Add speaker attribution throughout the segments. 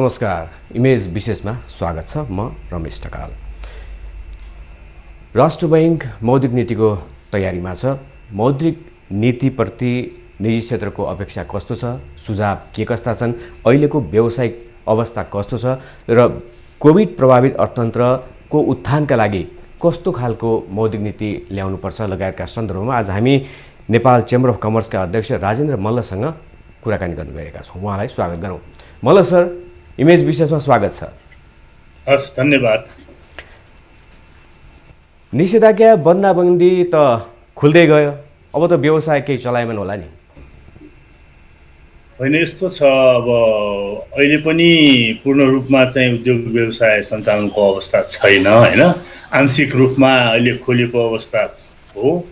Speaker 1: नमस्कार, इमेज विशेषमा स्वागत छ। म रमेश ढकाल। राष्ट्र बैंक मौद्रिक नीतिको तयारीमा छ। मौद्रिक नीतिप्रति निजी क्षेत्रको अपेक्षा कस्तो छ, सुझाव के कस्ता छन्, अहिलेको व्यावसायिक अवस्था कस्तो छ र कोभिड प्रभावित अर्थतन्त्रको उत्थानका लागि कस्तो खालको मौद्रिक नीति ल्याउनुपर्छ लगायतका सन्दर्भमा आज हामी नेपाल चेम्बर अफ कमर्सका अध्यक्ष राजेन्द्र मल्लसँग कुराकानी गर्न गएका छौँ। उहाँलाई स्वागत गरौँ। मल्ल सर, इमेज विशेषमा स्वागत छ।
Speaker 2: हस्, धन्यवाद।
Speaker 1: निषेधाज्ञा बन्दाबन्दी त खुल्दै गयो, अब त व्यवसाय केही चलायमान होला नि?
Speaker 2: होइन, यस्तो छ, अब अहिले पनि पूर्ण रूपमा चाहिँ उद्योग व्यवसाय सञ्चालनको अवस्था छैन, होइन। आंशिक रूपमा अहिले खोलेको अवस्था हो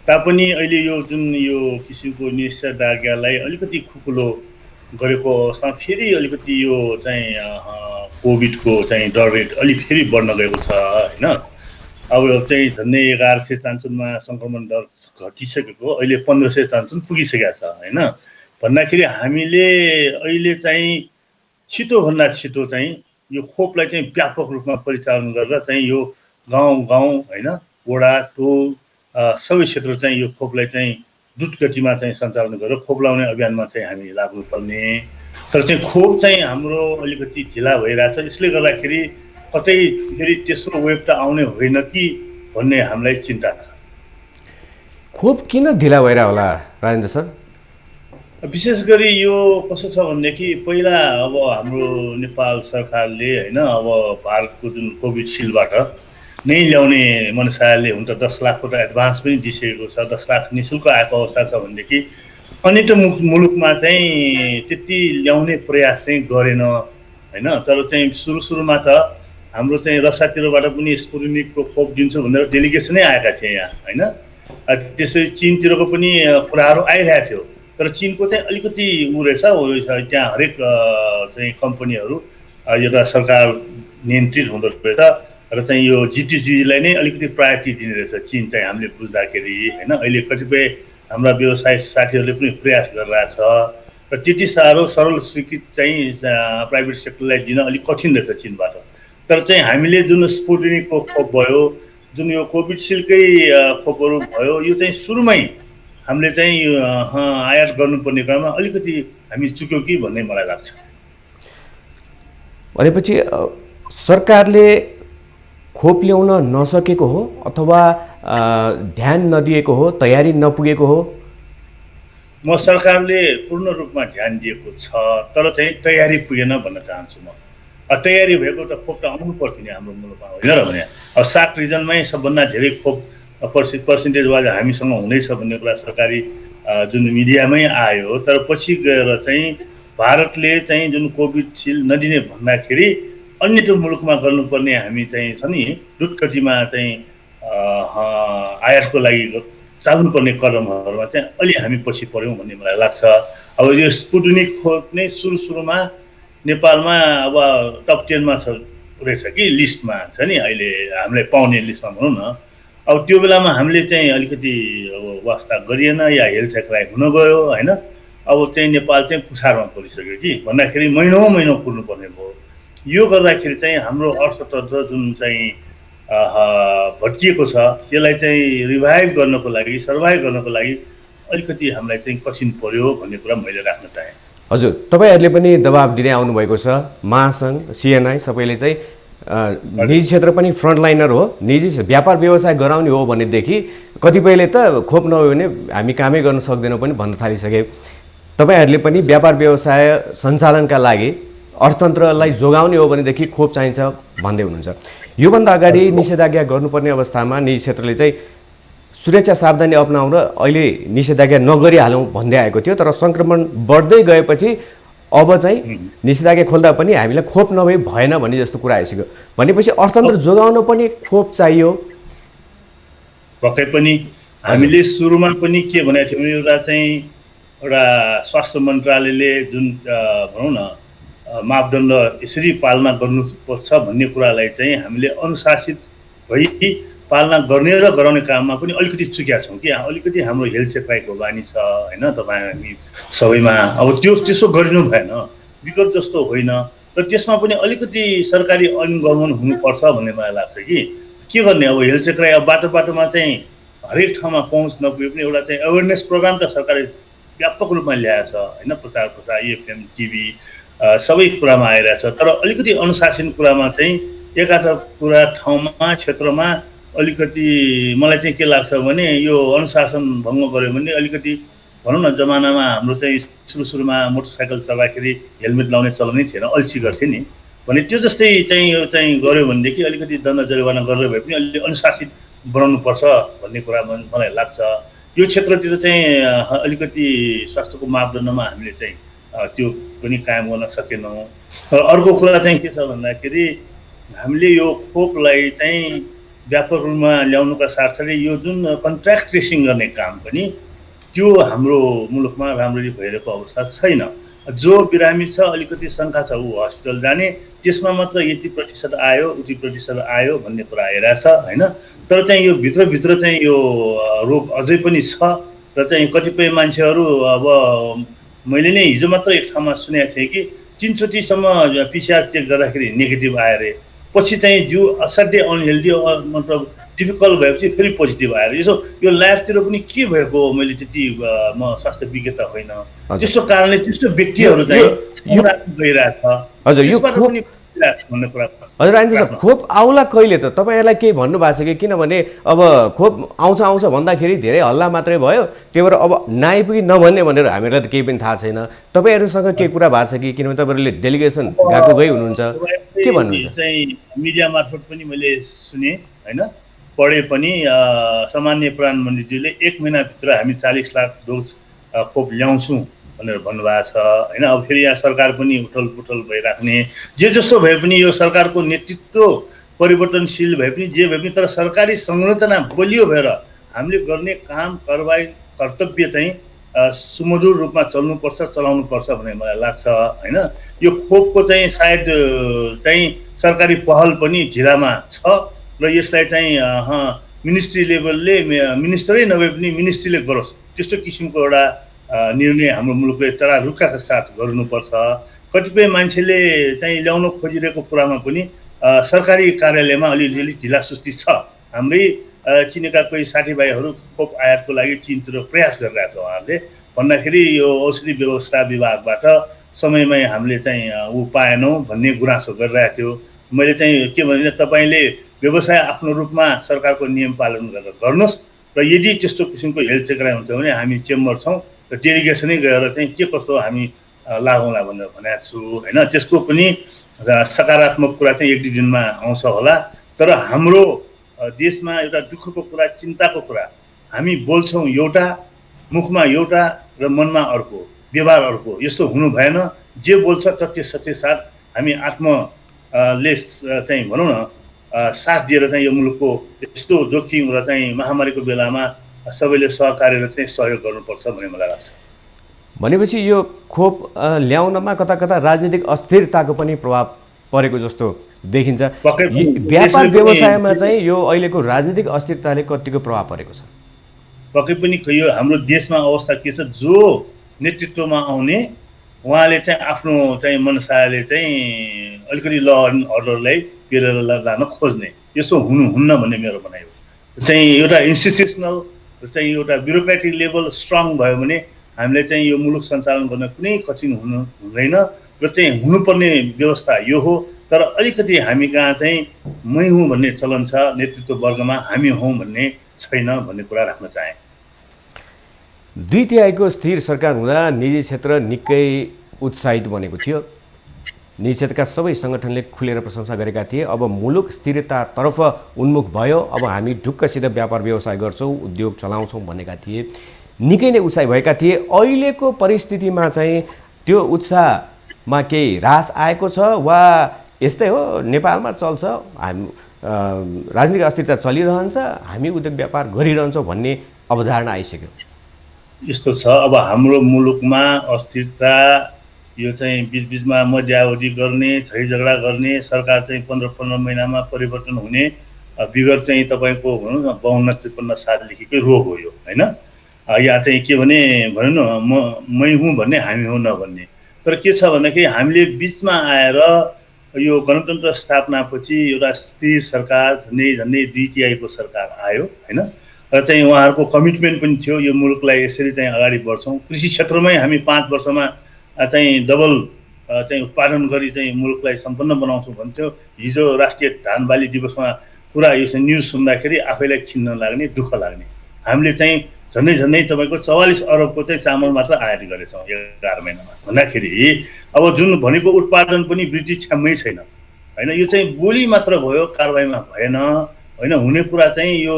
Speaker 2: तापनि अहिले यो जुन यो किसिमको निषेधाज्ञालाई अलिकति खुकुलो गरेको अवस्थामा फेरि अलिकति यो चाहिँ कोभिडको चाहिँ डर रेट अलिक फेरि बढ्न गएको छ, होइन। अब चाहिँ झन्डै 1100 चान्चुनमा सङ्क्रमण दर घटिसकेको अहिले 1500 चान्चुन पुगिसकेको छ, होइन। भन्दाखेरि हामीले अहिले चाहिँ छिटोभन्दा छिटो चाहिँ यो खोपलाई चाहिँ व्यापक रूपमा परिचालन गरेर चाहिँ यो गाउँ होइन, वडा टोल सबै क्षेत्र चाहिँ यो खोपलाई चाहिँ द्रुत गतिमा चाहिँ सञ्चालन गरेर खोप लाउने अभियानमा चाहिँ हामी लाग्नुपर्ने। तर चाहिँ खोप चाहिँ हाम्रो अलिकति ढिला भइरहेछ। यसले गर्दाखेरि कतै फेरि तेस्रो वेभ त आउने होइन कि भन्ने हामीलाई चिन्ता छ।
Speaker 1: खोप किन ढिला भइरहेको होला राजेन्द्र सर?
Speaker 2: विशेष गरी यो कस्तो छ भनेदेखि पहिला अब हाम्रो नेपाल सरकारले, होइन, अब भारतको जुन कोभिडसिल्डबाट नै ल्याउने मनसायले हुन त 10 लाखको त एडभान्स पनि दिइसकेको छ। 10 लाख निःशुल्क आएको अवस्था छ भनेदेखि अन्य त मुलुकमा चाहिँ त्यति ल्याउने प्रयास चाहिँ गरेन, होइन। तर चाहिँ सुरुमा त हाम्रो चाहिँ रसातिरबाट पनि स्पुटनिकको खोप दिन्छु भनेर डेलिगेसनै आएका थिए यहाँ, होइन। त्यसरी चीनतिरको पनि कुराहरू आइरहेको थियो। तर चीनको चाहिँ अलिकति रहेछ, त्यहाँ हरेक चाहिँ कम्पनीहरू एउटा सरकार नियन्त्रित हुँदो रहेछ र चाहिँ यो जिटिजीलाई नै अलिकति प्रायोरिटी दिने रहेछ चीन चाहिँ, हामीले बुझ्दाखेरि, होइन। अहिले कतिपय हाम्रा व्यवसाय साथीहरूले पनि प्रयास गरिरहेछ र त्यति साह्रो सरल स्वीकृत चाहिँ प्राइभेट सेक्टरलाई दिन अलिक कठिन रहेछ चीनबाट। तर चाहिँ हामीले जुन स्पुटनिकको खोप भयो, जुन यो कोभिडसिल्डकै खोपहरू भयो, यो चाहिँ सुरुमै हामीले चाहिँ आयात गर्नुपर्ने क्रममा अलिकति हामी चुक्यौँ कि भन्ने मलाई लाग्छ।
Speaker 1: भनेपछि सरकारले खोप ल्याउन नसकेको हो अथवा ध्यान नदिएको हो, तयारी नपुगेको हो?
Speaker 2: म सरकारले पूर्ण रूपमा ध्यान दिएको छ, तर चाहिँ तयारी पुगेन भन्न चाहन्छु म। तयारी भएको त खोप त आउनु पर्थ्यो नि हाम्रो मुलुकमा, होइन र भने। अब 7 रिजनमै सबभन्दा धेरै खोप पर्सेन्टेज वाइज हामीसँग हुँदैछ भन्ने कुरा सरकारी जुन मिडियामै आयो। तर पछि गएर चाहिँ भारतले चाहिँ जुन कोभिडसिल्ड नदिने भन्दाखेरि अन्य त्यो मुलुकमा गर्नुपर्ने हामी चाहिँ छ नि द्रुत गतिमा चाहिँ आयातको लागि चाल्नुपर्ने कदमहरूमा चाहिँ अलि हामी पछि पऱ्यौँ भन्ने मलाई लाग्छ। अब यो स्पुटनिक खोप नै सुरुमा नेपालमा अब टप 10मा छ रहेछ कि, लिस्टमा छ नि अहिले, हामीले पाउने लिस्टमा भनौँ न। अब त्यो बेलामा हामीले चाहिँ अलिकति अब वास्ता गरिएन या हेलचेक्राइ हुन गयो, होइन। अब चाहिँ नेपाल चाहिँ पुछारमा परिसक्यो कि भन्दाखेरि महिनौँ कुर्नुपर्ने भयो। यो गर्दाखेरि चाहिँ हाम्रो अर्थतन्त्र जुन चाहिँ भत्किएको छ त्यसलाई चाहिँ रिभाइभ गर्नको लागि, सर्भाइभ गर्नको लागि अलिकति हामीलाई चाहिँ कठिन पर्यो भन्ने कुरा मैले राख्न चाहेँ।
Speaker 1: हजुर, तपाईँहरूले पनि दबाब दिँदै आउनुभएको छ। महासङ्घ, सिएनआई सबैले चाहिँ निजी क्षेत्र पनि फ्रन्टलाइनर हो, निजी व्यापार व्यवसाय गराउने हो भनेदेखि कतिपयले त खोप नभयो भने हामी कामै गर्न सक्दैनौँ पनि भन्न थालिसके। तपाईँहरूले पनि व्यापार व्यवसाय सञ्चालनका लागि अर्थतन्त्रलाई जोगाउने हो भनेदेखि खोप चाहिन्छ भन्दै हुनुहुन्छ। योभन्दा अगाडि निषेधाज्ञा गर्नुपर्ने अवस्थामा निजी क्षेत्रले चाहिँ सुरक्षा सावधानी अपनाउन अहिले निषेधाज्ञा नगरिहालौँ भन्दै आएको थियो। तर सङ्क्रमण बढ्दै गएपछि अब चाहिँ निषेधाज्ञा खोल्दा पनि हामीलाई खोप नभए भएन भन्ने जस्तो कुरा आइसक्यो। भनेपछि अर्थतन्त्र जोगाउन पनि खोप चाहियो।
Speaker 2: पक्कै पनि हामीले सुरुमा पनि के भनेको थियौँ, एउटा चाहिँ एउटा स्वास्थ्य मन्त्रालयले जुन भनौँ न मापदण्ड यसरी पालना गर्नुपर्छ भन्ने कुरालाई चाहिँ हामीले अनुशासित भई पालना गर्ने र गराउने काममा पनि अलिकति चुकेका छौँ कि अलिकति हाम्रो हेलचेक्राइको बानी छ, होइन। तपाईँ हामी सबैमा अब त्यसो गरिनु भएन, विगत जस्तो होइन। र त्यसमा पनि अलिकति सरकारी अनुगमन हुनुपर्छ भन्ने मलाई लाग्छ कि के गर्ने अब हेल्थ चेक अब बाटो बाटोमा चाहिँ हरेक ठाउँमा पहुँच नपुगे पनि एउटा चाहिँ अवेरनेस प्रोग्राम त सरकारले व्यापक रूपमा ल्याएको छ होइन, प्रचार प्रसार एफएम टिभी सबै कुरामा आइरहेछ। तर अलिकति अनुशासन कुरामा चाहिँ एकाध कुरा ठाउँमा क्षेत्रमा अलिकति मलाई चाहिँ के लाग्छ भने यो अनुशासन भङ्ग गर्यो भने अलिकति भनौँ न जमानामा हाम्रो चाहिँ सुरुमा मोटरसाइकल चलाउँदाखेरि हेलमेट लाउने चलन नै थिएन, अल्छी गर्थे नि भने त्यो जस्तै चाहिँ यो चाहिँ गऱ्यो भनेदेखि अलिकति दण्ड जरिवाना गरेर भए पनि अलि अनुशासित बनाउनुपर्छ भन्ने कुरा मलाई लाग्छ। यो क्षेत्रतिर चाहिँ अलिकति स्वास्थ्यको मापदण्डमा हामीले चाहिँ त्यो पनि कायम गर्न सकेनौँ। र अर्को कुरा चाहिँ के छ भन्दाखेरि हामीले यो खोपलाई चाहिँ व्यापक रूपमा ल्याउनुका साथसाथै यो जुन कन्ट्र्याक्ट ट्रेसिङ गर्ने काम पनि त्यो हाम्रो मुलुकमा राम्ररी भइरहेको अवस्था छैन। जो बिरामी छ अलिकति शङ्का छ ऊ हस्पिटल जाने, त्यसमा मात्र यति प्रतिशत आयो उति प्रतिशत आयो भन्ने कुरा आइरहेछ होइन। तर चाहिँ यो भित्रभित्र चाहिँ यो रोग अझै पनि छ र चाहिँ कतिपय मान्छेहरू अब मैले नै हिजो मात्र एक ठाउँमा सुनेको थिएँ कि 3 चोटिसम्म पिसिआर चेक गर्दाखेरि नेगेटिभ आयो अरे, पछि चाहिँ जिउ असाध्यै अनहेल्दी मतलब डिफिकल्ट भएपछि फेरि पोजिटिभ आएर यसो यो ल्याबतिर पनि के भएको मैले त्यति म स्वास्थ्य विज्ञता होइन, त्यस्तो कारणले त्यस्तो व्यक्तिहरू चाहिँ गइरहेछ।
Speaker 1: हजुर यो
Speaker 2: भन्ने कुरा
Speaker 1: हजुर राजेन्द्र सर खोप आउला कहिले त तपाईँहरूलाई केही भन्नुभएको छ कि? किनभने अब खोप आउँछ भन्दाखेरि धेरै हल्ला मात्रै भयो, त्यही भएर अब नआइपुगी नभन्ने भनेर हामीहरूलाई त केही पनि थाहा छैन। तपाईँहरूसँग केही कुरा भएको छ कि? किनभने तपाईँहरूले डेलिगेसन गएको गई हुनुहुन्छ, के भन्नुहुन्छ?
Speaker 2: चाहिँ मिडिया मार्फत पनि मैले सुने होइन, पढे पनि सामान्य प्रधानमन्त्रीज्यूले 1 महिनाभित्र हामी 40 लाख डोज खोप ल्याउँछौँ भनेर भन्नुभएको छ होइन। अब फेरि यहाँ सरकार पनि उठल पुठल भइराख्ने, जे जस्तो भए पनि यो सरकारको नेतृत्व परिवर्तनशील भए पनि जे भए पनि तर सरकारी संरचना बलियो भएर हामीले गर्ने काम कारबाही कर्तव्य चाहिँ सुमधुर रूपमा चल्नुपर्छ चलाउनुपर्छ भन्ने मलाई लाग्छ होइन। यो खोपको चाहिँ सायद चाहिँ सरकारी पहल पनि ढिलामा छ र यसलाई चाहिँ मिनिस्ट्री लेभलले मिनिस्टरै नभए पनि मिनिस्ट्रीले गरोस् त्यस्तो किसिमको एउटा निर्णय हाम्रो मुलुकले तरारुखका साथ गर्नुपर्छ। कतिपय मान्छेले चाहिँ ल्याउन खोजिरहेको कुरामा पनि सरकारी कार्यालयमा अलिअलि ढिलासुस्ती छ। हाम्रै चिनेका कोही साथीभाइहरू खोप आयातको लागि चीनतिर प्रयास गरिरहेछ उहाँहरूले भन्दाखेरि यो औषधि व्यवस्था विभागबाट समयमै हामीले चाहिँ ऊ पाएनौँ भन्ने गुनासो गरिरहेको थियो। मैले चाहिँ के भने तपाईँले व्यवसाय आफ्नो रूपमा सरकारको नियम पालन गरेर गर्नुहोस् र यदि त्यस्तो किसिमको हेल्थ चेक हुन्छ भने हामी चेम्बर छौँ र डेलिगेसनै गएर चाहिँ के कस्तो हामी लागौँला भनेर भनेको छु होइन। त्यसको पनि सकारात्मक कुरा चाहिँ 1-2 दिनमा आउँछ होला। तर हाम्रो देशमा एउटा दुःखको कुरा चिन्ताको कुरा हामी बोल्छौँ एउटा मुखमा एउटा र मनमा अर्को व्यवहार अर्को, यस्तो हुनु भएन। जे बोल्छ तथ्य सत्य साथ हामी आत्मले चाहिँ भनौँ न साथ दिएर चाहिँ यो मुलुकको यस्तो जोखिम र चाहिँ महामारीको बेलामा सबैले सहकार्य र चाहिँ सहयोग गर्नुपर्छ भन्ने मलाई लाग्छ।
Speaker 1: भनेपछि यो खोप ल्याउनमा कता कता राजनीतिक अस्थिरताको पनि प्रभाव परेको जस्तो देखिन्छ। व्यापार व्यवसायमा चाहिँ यो अहिलेको राजनीतिक अस्थिरताले कतिको प्रभाव परेको छ?
Speaker 2: पक्कै पनि यो हाम्रो देशमा अवस्था के छ, जो नेतृत्वमा आउने उहाँले चाहिँ आफ्नो चाहिँ मनसायले चाहिँ अलिकति ल एन्ड अर्डरलाई पेरेर लान खोज्ने, यसो हुनुहुन्न भन्ने मेरो भनाइ हो। चाहिँ एउटा इन्स्टिट्युसनल चाहिँ एउटा ब्युरोक्रेटिक लेभल स्ट्रङ भयो भने हामीले चाहिँ यो मुलुक सञ्चालन गर्न कुनै कठिन हुँदैन र चाहिँ हुनुपर्ने व्यवस्था यो हो। तर अलिकति हामी कहाँ चाहिँ मै हुँ भन्ने चलन छ, नेतृत्व वर्गमा हामी हौँ भन्ने छैन भन्ने कुरा राख्न चाहे।
Speaker 1: 2/3 स्थिर सरकार हुँदा निजी क्षेत्र निकै उत्साहित बनेको थियो। निजी क्षेत्रका सबै सङ्गठनले खुलेर प्रशंसा गरेका थिए। अब मुलुक स्थिरतातर्फ उन्मुख भयो, अब हामी ढुक्कसित व्यापार व्यवसाय गर्छौँ, उद्योग चलाउँछौँ भनेका थिए, निकै नै उत्साही भएका थिए। अहिलेको परिस्थितिमा चाहिँ त्यो उत्साहमा केही ह्रास आएको छ वा यस्तै हो नेपालमा चल्छ, हामी राजनीतिक अस्थिरता चलिरहन्छ, हामी उद्योग व्यापार गरिरहन्छौँ भन्ने अवधारणा आइसक्यो?
Speaker 2: यस्तो छ, अब हाम्रो मुलुकमा अस्थिरता यो चाहिँ बिचबिचमा मध्यावधि गर्ने, झैझगडा गर्ने, सरकार चाहिँ 15-15 महिनामा परिवर्तन हुने विगत चाहिँ तपाईँको भनौँ न 52-53 सालदेखिकै रोग हो यो होइन। या चाहिँ के भने भनौँ न मै हुँ भन्ने हामी हौँ नभन्ने तर के छ भन्दाखेरि हामीले बिचमा आएर यो गणतन्त्र स्थापनापछि एउटा स्थिर सरकार झन्डै 2 को सरकार आयो हैन, र चाहिँ उहाँहरूको कमिटमेन्ट पनि थियो यो मुलुकलाई यसरी चाहिँ अगाडि बढ्छौँ, कृषि क्षेत्रमै हामी 5 वर्षमा चाहिँ डबल चाहिँ उत्पादन गरी चाहिँ मुलुकलाई सम्पन्न बनाउँछौँ भन्थ्यो। हिजो राष्ट्रिय धान बाली दिवसमा पुरा यो न्युज सुन्दाखेरि आफैलाई खिन्न लाग्ने, दुःख लाग्ने। हामीले चाहिँ झन्डै तपाईँको 44 अरबको चाहिँ चामल मात्र आयात गरेछौँ 11 महिनामा भन्दाखेरि अब जुन भनेको उत्पादन पनि ब्रिटिस छाममै छैन हैन। यो चाहिँ बोली मात्र भयो, कारबाहीमा भएन हैन। हुने कुरा चाहिँ यो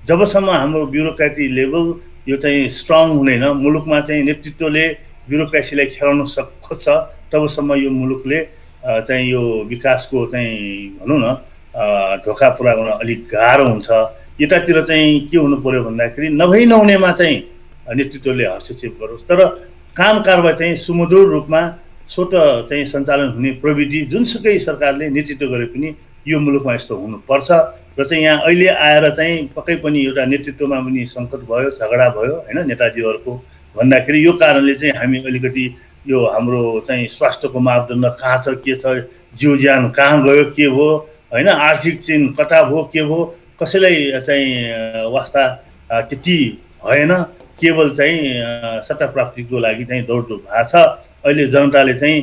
Speaker 2: जबसम्म हाम्रो ब्युरोक्रेसी लेभल यो चाहिँ स्ट्रङ हुँदैन, मुलुकमा चाहिँ नेतृत्वले ब्युरोक्रेसीलाई खेलाउन खोज्छ, तबसम्म यो मुलुकले चाहिँ यो विकासको चाहिँ भनौँ न ढोका पुऱ्याउन अलिक गाह्रो हुन्छ। यतातिर चाहिँ के हुनु पर्यो भन्दाखेरि नहुनेमा चाहिँ नेतृत्वले हस्तक्षेप गरोस्, तर काम कारबाही चाहिँ सुमधुर रूपमा स्वत चाहिँ सञ्चालन हुने प्रविधि जुनसुकै सरकारले नेतृत्व गरे पनि यो मुलुकमा यस्तो हुनुपर्छ। र चाहिँ यहाँ अहिले आएर चाहिँ पक्कै पनि एउटा नेतृत्वमा पनि सङ्कट भयो, झगडा भयो हैन नेताजीहरूको भन्दाखेरि यो कारणले चाहिँ हामी अलिकति यो हाम्रो चाहिँ स्वास्थ्यको मापदण्ड कहाँ छ, के छ, जीव ज्यान कहाँ गयो, के भयो हैन, आर्थिक चाहिँ कता भयो, के भयो, कसैलाई चाहिँ वास्ता त्यति भएन, केवल चाहिँ सत्ता प्राप्तिको लागि चाहिँ दौडधुप भएको छ। अहिले जनताले चाहिँ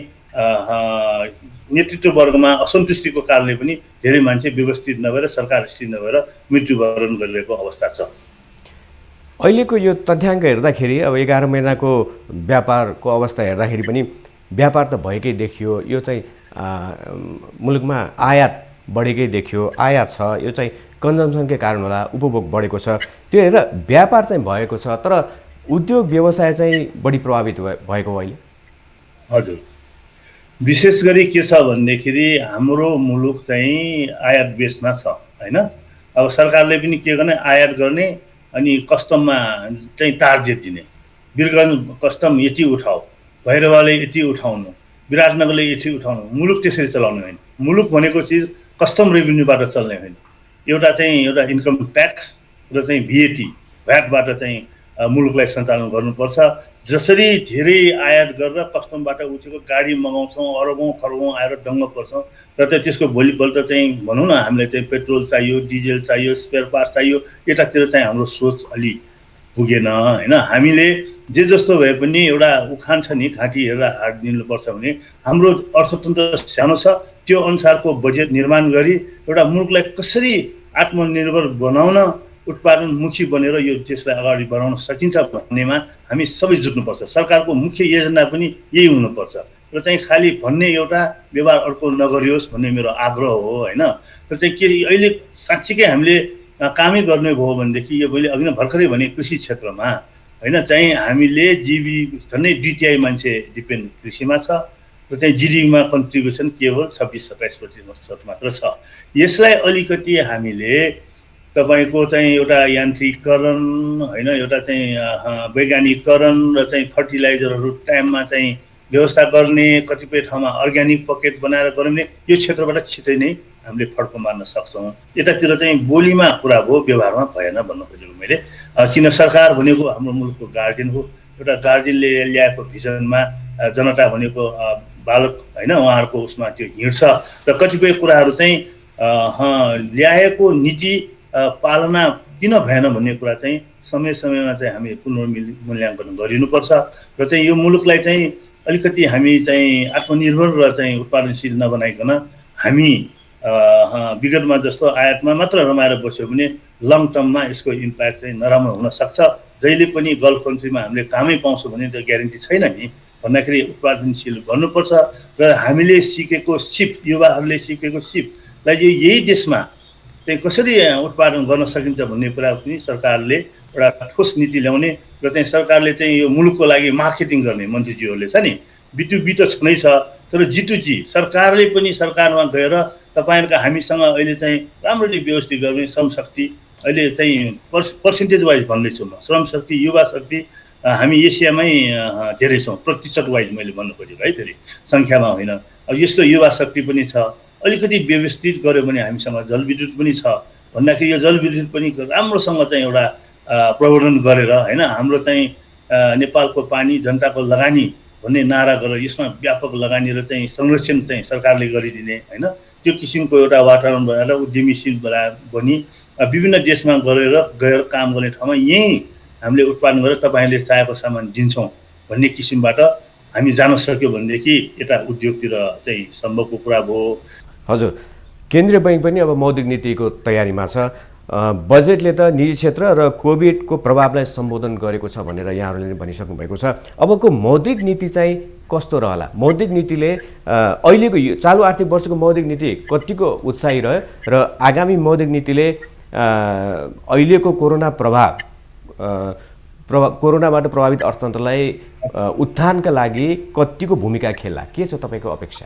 Speaker 2: नेतृत्व वर्गमा असन्तुष्टिको कारणले पनि धेरै मान्छे व्यवस्थित नभएर, सरकार स्थिर नभएर मृत्युवरण गरिरहेको अवस्था छ।
Speaker 1: अहिलेको यो तथ्याङ्क हेर्दाखेरि अब 11 महिनाको व्यापारको अवस्था हेर्दाखेरि पनि व्यापार त भएकै देखियो। यो चाहिँ मुलुकमा आयात बढेकै देखियो, आयात छ, यो चाहिँ कन्जम्सनकै कारण होला, उपभोग बढेको छ, त्यो हेरेर व्यापार चाहिँ भएको छ, तर उद्योग व्यवसाय चाहिँ बढी प्रभावित भएको अहिले।
Speaker 2: हजुर, विशेष गरी के छ भन्दाखेरि हाम्रो मुलुक चाहिँ आयात बेसमा छ हैन। अब सरकारले पनि के गर्ने, आयात गर्ने अनि कस्टममा चाहिँ टार्गेट दिने, वीरगञ्ज कस्टम यति उठाऊ, भैरवाले यति उठाउनु, विराटनगरले यति उठाउनु, मुलुक त्यसरी चलाउने होइन। मुलुक भनेको चिज कस्टम रेभिन्यूबाट चल्ने होइन। एउटा इन्कम ट्याक्स र चाहिँ भ्याटबाट चाहिँ मुलुकलाई सञ्चालन गर्नुपर्छ। जसरी धेरै आयात गरेर कस्टमबाट उठेको गाडी मगाउँछौँ, अरबौँ खरबौँ आएर दङ्ग पर्छौँ, र चाहिँ त्यसको भोलिपल्ट चाहिँ भनौँ न हामीलाई चाहिँ पेट्रोल चाहियो, डिजेल चाहियो, स्पेयर पार्ट चाहियो, यतातिर चाहिँ हाम्रो सोच अलि पुगेन हैन। हामीले जे जस्तो भए पनि एउटा उखान छ नि, घाँटी हेरेर हात दिनुपर्छ भने हाम्रो अर्थतन्त्र सानो छ, त्यो अनुसारको बजेट निर्माण गरी एउटा मुलुकलाई कसरी आत्मनिर्भर बनाउन, उत्पादनमुखी बनेर यो देशलाई अगाडि बढाउन सकिन्छ भन्नेमा हामी सबै जुट्नुपर्छ। सरकारको मुख्य योजना पनि यही हुनुपर्छ र चाहिँ खालि भन्ने एउटा व्यवहार अर्को नगरियोस् भन्ने मेरो आग्रह हो हैन। र चाहिँ के अहिले साँच्चीकै हामीले कामै गर्ने भयो भनेदेखि यो मैले अघि नै भर्खरै भने कृषि क्षेत्रमा हैन चाहिँ हामीले झन्डै 2/3 मान्छे डिपेन्ड कृषिमा छ र चाहिँ जिडिपीमा कन्ट्रिब्युसन केवल 26-27% मात्र छ। यसलाई अलिकति हामीले तपाईको चाहिँ एउटा यान्त्रिकीकरण हैन, एउटा चाहिँ वैज्ञानिकरण र चाहिँ फर्टिलाइजरहरू टाइममा चाहिँ व्यवस्था गर्ने, कतिपय ठाउँमा अर्ग्यानिक पकेट बनाएर गर्ने, यो क्षेत्रबाट छिटै नै हामीले फड्को मार्न सक्छौँ। यतातिर चाहिँ बोलीमा कुरा भयो, व्यवहारमा भएन भन्न खोजेको मैले। किन सरकार भनेको हाम्रो मुलुकको गार्जियन हो, एउटा गार्जियनले ल्याएको भिजनमा जनता भनेको बालक हैन, उहाँहरूको उसमा त्यो हिँड्छ र कतिपय कुराहरू चाहिँ ल्याएको नीति पालना किन भएन भन्ने कुरा चाहिँ समयमा चाहिँ हामी पुनर्मूल्याङ्कन गरिनुपर्छ र चाहिँ यो मुलुकलाई चाहिँ अलिकति हामी चाहिँ आत्मनिर्भर र चाहिँ उत्पादनशील नबनाइकन हामी विगतमा जस्तो आयातमा मात्र रमाएर बस्यो भने लङ टर्ममा यसको इम्प्याक्ट चाहिँ नराम्रो हुन सक्छ। जहिले पनि गल्फ कन्ट्रीमा हामीले कामै पाउँछौँ भने त ग्यारेन्टी छैन नि, भन्दाखेरि उत्पादनशील गर्नुपर्छ र हामीले सिकेको सिप, युवाहरूले सिकेको सिपलाई यही देशमा चाहिँ कसरी उत्पादन गर्न सकिन्छ भन्ने कुरा पनि सरकारले एउटा ठोस नीति ल्याउने र चाहिँ सरकारले चाहिँ यो मुलुकको लागि मार्केटिङ गर्ने मन्त्रीज्यूहरूले छ नि, B2B त छँदै छ, तर G2G सरकारले पनि सरकारमा गएर तपाईँहरूका हामीसँग अहिले चाहिँ राम्ररी व्यवस्थित गर्ने श्रमशक्ति, अहिले चाहिँ पर्सेन्टेज वाइज भन्दैछु म, श्रमशक्ति युवा शक्ति हामी एसियामै धेरै छौँ, प्रतिशत वाइज मैले भन्नु खोजेको है, फेरि सङ्ख्यामा होइन। अब यस्तो युवा शक्ति पनि छ, अलिकति व्यवस्थित गर्यो भने हामीसँग जलविद्युत पनि छ भन्दाखेरि यो जलविद्युत पनि राम्रोसँग चाहिँ एउटा प्रबन्धन गरेर हैन, हाम्रो चाहिँ नेपालको पानी जनताको लगानी भन्ने नारा गरेर यसमा व्यापक लगानी र चाहिँ संरक्षण चाहिँ सरकारले गरिदिने होइन त्यो किसिमको एउटा वातावरण बनाएर उद्यमीशील बनी विभिन्न देशमा गएर काम गर्ने ठाउँमा यहीँ हामीले उत्पादन गरेर तपाईँहरूले चाहेको सामान दिन्छौँ भन्ने किसिमबाट हामी जान सक्यो भनेदेखि यता उद्योगतिर चाहिँ सम्भवको कुरा भयो।
Speaker 1: हजुर, केन्द्रीय बैंक पनि अब मौद्रिक नीतिको तयारीमा छ। बजेटले त निजी क्षेत्र र कोभिडको प्रभावलाई सम्बोधन गरेको छ भनेर यहाँहरूले नै भनिसक्नु भएको छ। अबको मौद्रिक नीति चाहिँ कस्तो रहला? मौद्रिक नीतिले अहिलेको यो चालु आर्थिक वर्षको मौद्रिक नीति कतिको उत्साही रह्यो र आगामी मौद्रिक नीतिले अहिलेको कोरोनाबाट प्रभावित अर्थतन्त्रलाई उत्थानका लागि कतिको भूमिका खेल्ला? के छ तपाईँको अपेक्षा?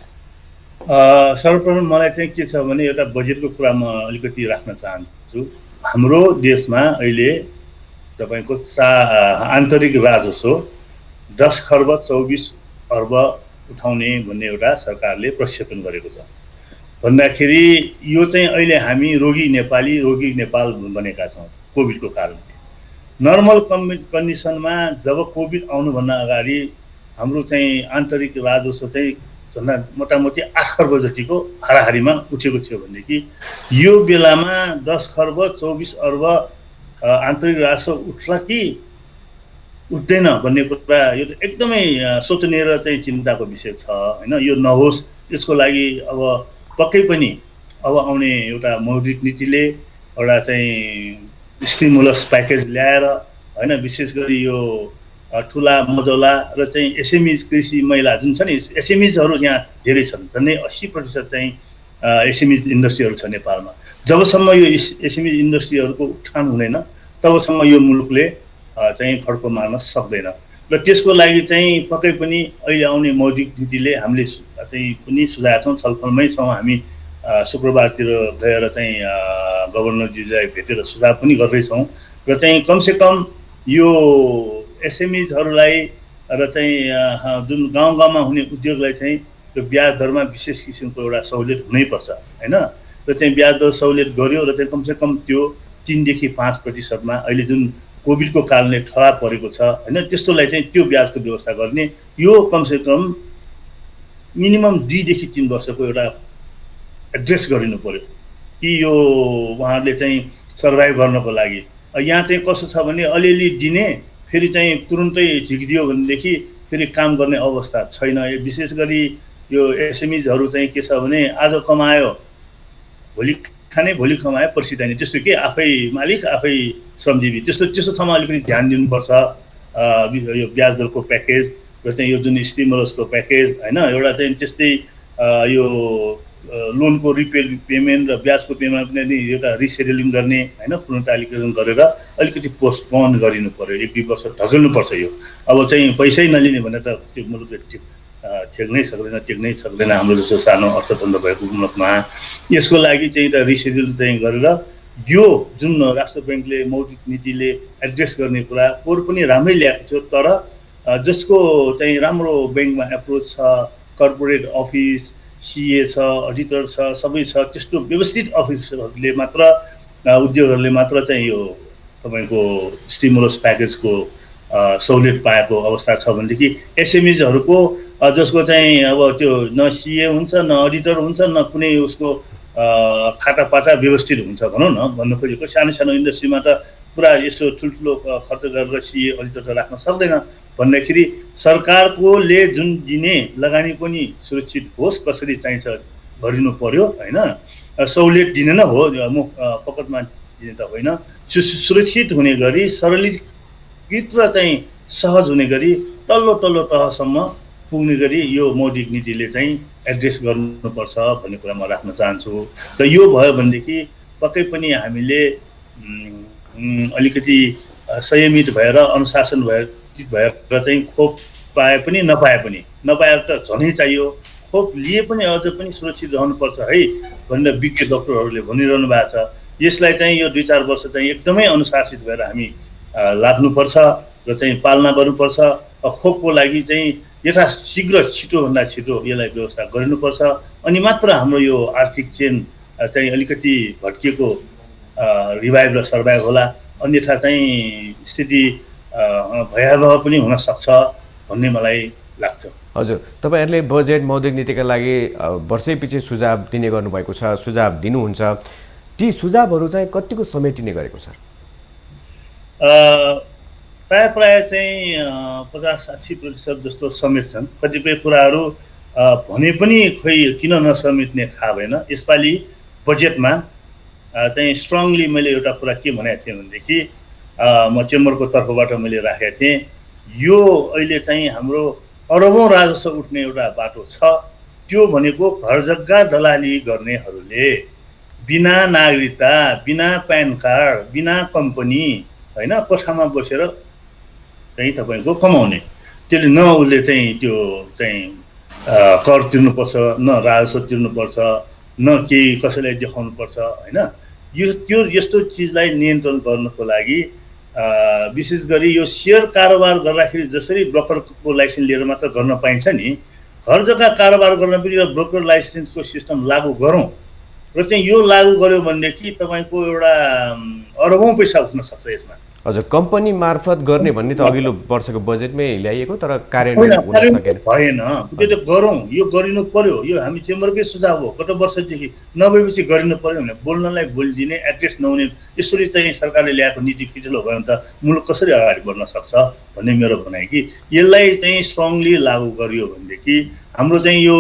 Speaker 2: सर्वप्रथम मलाई चाहिँ के छ भने एउटा बजेटको कुरा म अलिकति राख्न चाहन्छु। हाम्रो देशमा अहिले तपाईँको आन्तरिक राजस्व 10 खर्ब 24 अर्ब उठाउने भन्ने एउटा सरकारले प्रक्षेपण गरेको छ। भन्दाखेरि यो चाहिँ अहिले हामी रोगी नेपाल बनेका छौँ कोभिडको कारणले। नर्मल कन्डिसनमा जब कोभिड आउनुभन्दा अगाडि हाम्रो चाहिँ आन्तरिक राजस्व चाहिँ झन्डा मोटामोटी 8 खर्ब जतिको हाराहारीमा उठेको थियो भनेदेखि यो बेलामा 10 खर्ब 24 अर्ब आन्तरिक राजस्व उठ्ला कि उठ्दैन भन्ने कुरा यो एकदमै सोचनीय र चाहिँ चिन्ताको विषय छ होइन। यो नहोस् यसको लागि अब पक्कै पनि अब आउने एउटा मौद्रिक नीतिले एउटा चाहिँ स्टिमुलस प्याकेज ल्याएर होइन, विशेष गरी यो ठुला मझौला र चाहिँ एसएमइज कृषि महिला जुन छ नि एसएमइजहरू यहाँ धेरै छन्, झन्डै 80% चाहिँ एसएमइज इन्डस्ट्रीहरू छ नेपालमा। जबसम्म यो एसएमइज इन्डस्ट्रीहरूको उत्थान हुँदैन तबसम्म यो मुलुकले चाहिँ फड्को मार्न सक्दैन र त्यसको लागि चाहिँ पक्कै पनि अहिले आउने मौद्रिक नीतिले हामीले चाहिँ पनि सुझाएका छौँ, छलफलमै छौँ हामी। शुक्रबारतिर गएर चाहिँ गभर्नरजीलाई भेटेर सुझाव पनि गर्दैछौँ र चाहिँ कमसेकम यो एसएमइजहरूलाई र चाहिँ जुन गाउँ गाउँमा हुने उद्योगलाई चाहिँ त्यो ब्याज दरमा विशेष किसिमको एउटा सहुलियत हुनैपर्छ होइन। र चाहिँ ब्याज दर सहुलियत गर्यो र चाहिँ कमसेकम त्यो 3 देखि 5% अहिले जुन कोभिडको कारणले ठहर परेको छ होइन, त्यस्तोलाई चाहिँ त्यो ब्याजको व्यवस्था गर्ने यो कमसेकम मिनिमम 2 देखि 3 वर्षको एउटा एड्रेस गरिनु पर्यो कि यो उहाँहरूले चाहिँ सर्भाइभ गर्नको लागि। यहाँ चाहिँ कस्तो छ भने अलिअलि दिने फेरि चाहिँ तुरुन्तै झिकिदियो भनेदेखि फेरि काम गर्ने अवस्था छैन। विशेष गरी यो एसएमइजहरू चाहिँ के छ भने आज कमायो भोलि खाने, भोलि कमायो पर्सि चाहिने, त्यस्तो के आफै मालिक आफै श्रमजीवी त्यस्तो ठाउँमा अलिकति ध्यान दिनुपर्छ। यो ब्याज दरको प्याकेज र चाहिँ यो जुन स्टिमुलसको प्याकेज होइन, एउटा चाहिँ त्यस्तै यो लोनको पेमेन्ट र ब्याजको पेमेन्ट पनि एउटा रिसेड्युलिङ गर्ने होइन, पुनर्तालिकरण गरेर अलिकति पोस्टपोन गरिनु पर्यो, 1-2 वर्ष ढकल्नुपर्छ। यो अब चाहिँ पैसै नलिने भने त त्यो मुलुकले टेक्नै सक्दैन हाम्रो जस्तो सानो अर्थतन्त्र भएको मुलुकमा। यसको लागि चाहिँ एउटा रिसेड्युल चाहिँ गरेर यो जुन राष्ट्र ब्याङ्कले मौद्रिक नीतिले एड्रेस गर्ने कुरा पोहोर पनि राम्रै ल्याएको थियो, तर जसको चाहिँ राम्रो ब्याङ्कमा एप्रोच छ, कर्पोरेट अफिस, सिए छ, अडिटर छ, सबै छ, त्यस्तो व्यवस्थित अफिसहरूले मात्र उद्योगहरूले मात्र चाहिँ यो तपाईँको स्टिमुलस प्याकेजको सहुलियत पाएको अवस्था छ भनेदेखि एसएमइजहरूको जसको चाहिँ अब त्यो न सिए हुन्छ न अडिटर हुन्छ न कुनै उसको खातापाटा व्यवस्थित हुन्छ भनौँ न, भन्नु खोजेको सानो सानो इन्डस्ट्रीमा त पुरा यसो ठुल्ठुलो खर्च गरेर सिए अडिटर त राख्न सक्दैन भन्दाखेरि सरकारकोले जुन दिने लगानी पनि सुरक्षित होस्, कसरी चाहिन्छ गरिनु पर्यो होइन। सहुलियत दिने नै हो, फकटमा दिने त होइन, सुरक्षित हुने गरी सरलीकृत र चाहिँ सहज हुने गरी तल्लो तहसम्म पुग्ने गरी यो मौद्रिक नीतिले चाहिँ एड्रेस गर्नुपर्छ भन्ने कुरा म राख्न चाहन्छु। र यो भयो भनेदेखि पक्कै पनि हामीले अलिकति संयमित भएर अनुशासन भएर चाहिँ खोप पाए पनि नपाए त झनै चाहियो, खोप लिए पनि अझ पनि सुरक्षित रहनुपर्छ है भनेर विज्ञ डक्टरहरूले भनिरहनु भएको छ। यसलाई चाहिँ यो 2-4 वर्ष चाहिँ एकदमै अनुशासित भएर हामी लाग्नुपर्छ र चाहिँ पालना गर्नुपर्छ। खोपको लागि चाहिँ यथाशीघ्र छिटोभन्दा छिटो यसलाई व्यवस्था गरिनुपर्छ, अनि मात्र हाम्रो यो आर्थिक चेन चाहिँ अलिकति भट्किएको रिभाइभ र सर्भाइभ होला, अन्यथा चाहिँ स्थिति भयावह पनि हुन सक्छ भन्ने मलाई लाग्छ।
Speaker 1: हजुर, तपाईँहरूले बजेट मौद्रिक नीतिका लागि वर्षै पछि सुझाव दिने गर्नुभएको छ, सुझाव दिनुहुन्छ। ती सुझावहरू चाहिँ कतिको समेटिने गरेको छ?
Speaker 2: प्राय चाहिँ 50-60% जस्तो समेट्छन्। कतिपय कुराहरू भने पनि खोइ किन नसमेट्ने थाहा भएन। यसपालि बजेटमा चाहिँ स्ट्रङली मैले एउटा कुरा के भनेको थिएँ भनेदेखि म चेम्बरको तर्फबाट मैले राखेको थिएँ, यो अहिले चाहिँ हाम्रो अरबौँ राजस्व उठ्ने एउटा बाटो छ। त्यो भनेको घर जग्गा दलाली गर्नेहरूले बिना नागरिकता, बिना प्यान कार्ड, बिना कम्पनी होइन कोठामा बसेर चाहिँ तपाईँको कमाउने, त्यसले न उसले चाहिँ त्यो चाहिँ कर तिर्नुपर्छ, न राजस्व तिर्नुपर्छ, न केही कसैलाई देखाउनुपर्छ होइन। यो यस्तो चिजलाई नियन्त्रण गर्नको लागि विशेष गरी यो सेयर कारोबार गर्दाखेरि जसरी ब्रोकरको लाइसेन्स लिएर मात्र गर्न पाइन्छ नि, घर जग्गा कारोबार गर्न पनि यो ब्रोकर लाइसेन्सको सिस्टम लागू गरौँ र चाहिँ यो लागू गर्यो भनेदेखि तपाईँको एउटा अरबौँ पैसा उठ्न सक्छ यसमा।
Speaker 1: हजुर, कम्पनी मार्फत गर्ने भन्ने त अघिल्लो वर्षको बजेटमै ल्याइएको, तर कार्यान्वयन हुन सकेन।
Speaker 2: भएन, त्यो त गरौँ, यो गरिनु पर्यो। यो हामी चेम्बरकै सुझाव हो। गत वर्षदेखि नभएपछि गरिनु पर्यो भने बोल्नलाई बोलिदिने, एड्रेस नहुने यसरी चाहिँ सरकारले ल्याएको नीति फिजल हो भने त मुलुक कसरी अगाडि बढ्न सक्छ भन्ने मेरो भनाइ कि यसलाई चाहिँ स्ट्रङली लागू गरियो भनेदेखि हाम्रो चाहिँ यो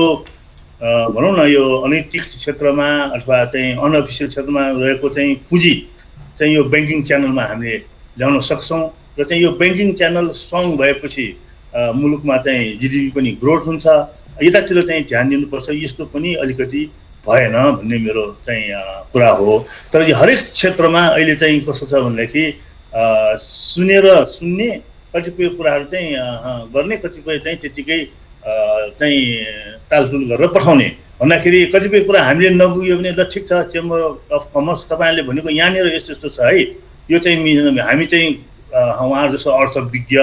Speaker 2: भनौँ न यो अनैतिक क्षेत्रमा अथवा चाहिँ अनअफिसियल क्षेत्रमा रहेको चाहिँ पुँजी चाहिँ यो ब्याङ्किङ च्यानलमा हामीले ल्याउन सक्छौँ र चाहिँ यो ब्याङ्किङ च्यानल स्ट्रङ भएपछि मुलुकमा चाहिँ जिडिपी पनि ग्रोथ हुन्छ। यतातिर चाहिँ ध्यान दिनुपर्छ। यस्तो पनि अलिकति भएन भन्ने मेरो चाहिँ कुरा हो। तर यो हरेक क्षेत्रमा अहिले चाहिँ कस्तो छ भनेदेखि सुनेर सुन्ने कतिपय कुराहरू चाहिँ गर्ने, कतिपय चाहिँ त्यतिकै चाहिँ टालटुल गरेर पठाउने भन्दाखेरि कतिपय कुरा हामीले नबुझ्यो भने ल ठिक छ, चेम्बर अफ कमर्स तपाईँहरूले भनेको यहाँनिर यस्तो यस्तो छ है, यो चाहिँ हामी चाहिँ उहाँहरू जस्तो अर्थविज्ञ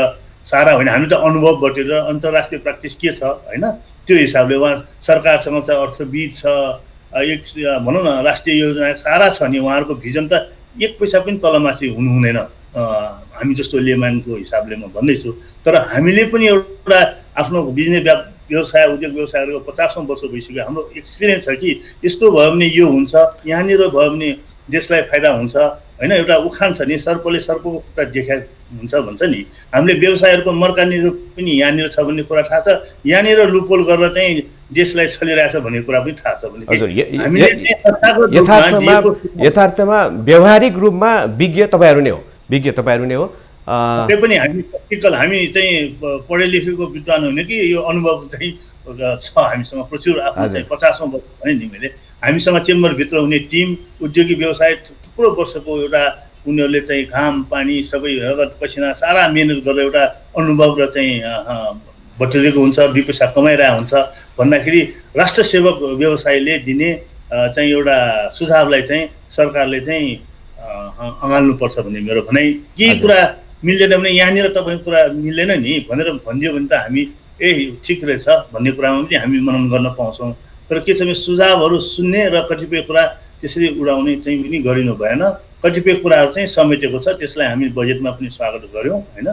Speaker 2: सारा होइन, हामी त अनुभव बटेर अन्तर्राष्ट्रिय प्र्याक्टिस के छ होइन त्यो हिसाबले उहाँ सरकारसँग चाहिँ अर्थविद छ, एक भनौँ न राष्ट्रिय योजना सारा छ नि, उहाँहरूको भिजन त एक पैसा पनि तलमाथि हुनु हुँदैन हामी जस्तो लेमानको हिसाबले म भन्दैछु। तर हामीले पनि एउटा आफ्नो बिजनेस व्यवसाय उद्योग व्यवसाय गरेको 50औं वर्ष भइसक्यो। हाम्रो एक्सपिरियन्स छ कि यस्तो भयो भने यो हुन्छ, यहाँनिर भयो भने देशलाई फाइदा हुन्छ होइन। एउटा उखान छ नि, सर्पले सर्पको खुट्टा देखाइ हुन्छ भन्छ नि। हामीले व्यवसायहरूको मर्कानिर पनि यहाँनिर छ भन्ने कुरा थाहा छ, यहाँनिर लुपोल गरेर चाहिँ देशलाई छलिरहेछ भन्ने कुरा पनि थाहा छ भने
Speaker 1: यथार्थमा व्यावहारिक रूपमा विज्ञ तपाईँहरू नै हो, विज्ञ तपाईँहरू नै हो।
Speaker 2: त्यो पनि हामी प्र्याक्टिकल, हामी चाहिँ पढे लेखेको विद्वान होइन कि यो अनुभव चाहिँ छ हामीसँग प्रचुर। आफ्नो चाहिँ 50औं वर्ष भने नि मैले हामीसँग चेम्बरभित्र हुने टिम उद्योगी व्यवसाय थुप्रो वर्षको एउटा उनीहरूले चाहिँ घाम पानी सबै रगत पसिना सारा मेहनत गरेर एउटा अनुभव र चाहिँ बटुलेको हुन्छ, 2 पैसा कमाइरहेको हुन्छ भन्दाखेरि राष्ट्र सेवक व्यवसायले दिने चाहिँ एउटा सुझावलाई चाहिँ सरकारले चाहिँ अँगाल्नुपर्छ भन्ने मेरो भनाइ। केही कुरा मिल्दैन भने यहाँनिर तपाईँको कुरा मिल्दैन नि भनेर भनिदियो भने त हामी ठिक रहेछ भन्ने कुरामा पनि हामी मनन गर्न पाउँछौँ। तर के छ भने सुझावहरू सुन्ने र कतिपय कुरा त्यसरी उडाउने चाहिँ पनि गरिनु भएन। कतिपय कुराहरू चाहिँ समेटेको छ, त्यसलाई हामी बजेटमा पनि स्वागत गऱ्यौँ होइन।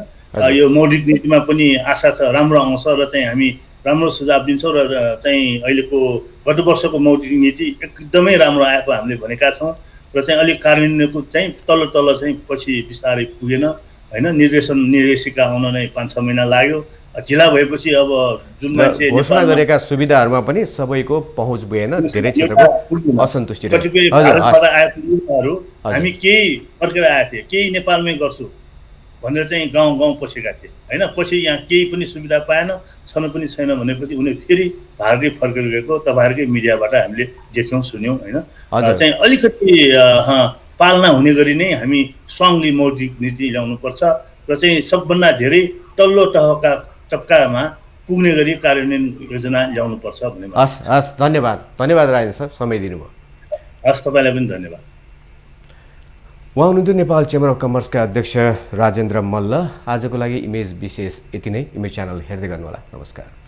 Speaker 2: यो मौलिक नीतिमा पनि आशा छ राम्रो आउँछ र चाहिँ हामी राम्रो सुझाव दिन्छौँ र चाहिँ अहिलेको गत वर्षको मौलिक नीति एकदमै राम्रो आएको हामीले भनेका छौँ र चाहिँ अलिक कार्यान्वयनको चाहिँ तल्लो चाहिँ पछि बिस्तारै पुगेन होइन। निर्देशिका आउन नै 5-6 महिना लाग्यो। ढिला भएपछि अब जुन मान्छे
Speaker 1: घोषणा गरेका सुविधाहरूमा पनि सबैको पहुँच भएन, धेरै क्षेत्रमा असन्तुष्टि रह्यो।
Speaker 2: कतिपय भारतबाट आएको युवाहरू हामी केही फर्केर आएको थिए, केही नेपालमै गर्छु भनेर चाहिँ गाउँ पसेका थिए होइन। पछि यहाँ केही पनि सुविधा पाएन, छन पनि छैन भनेपछि उनीहरू फेरि भारतै फर्केर गएको तपाईँहरूकै मिडियाबाट हामीले देख्यौँ सुन्यौँ होइन। चाहिँ अलिकति पालना हुने गरी नै हामी स्ट्रङली मौलिक नीति ल्याउनुपर्छ र चाहिँ सबभन्दा धेरै तल्लो तबकामा पुग्ने गरी कार्यान्वयन योजना ल्याउनुपर्छ भन्ने।
Speaker 1: हस्, धन्यवाद राजेन्द्र सर, समय दिनुभयो।
Speaker 2: हस्, तपाईँलाई पनि धन्यवाद।
Speaker 1: उहाँ हुनुहुन्थ्यो नेपाल चेम्बर अफ कमर्सका अध्यक्ष राजेन्द्र मल्ल। आजको लागि इमेज विशेष यति नै। इमेज च्यानल हेर्दै गर्नुहोला। नमस्कार।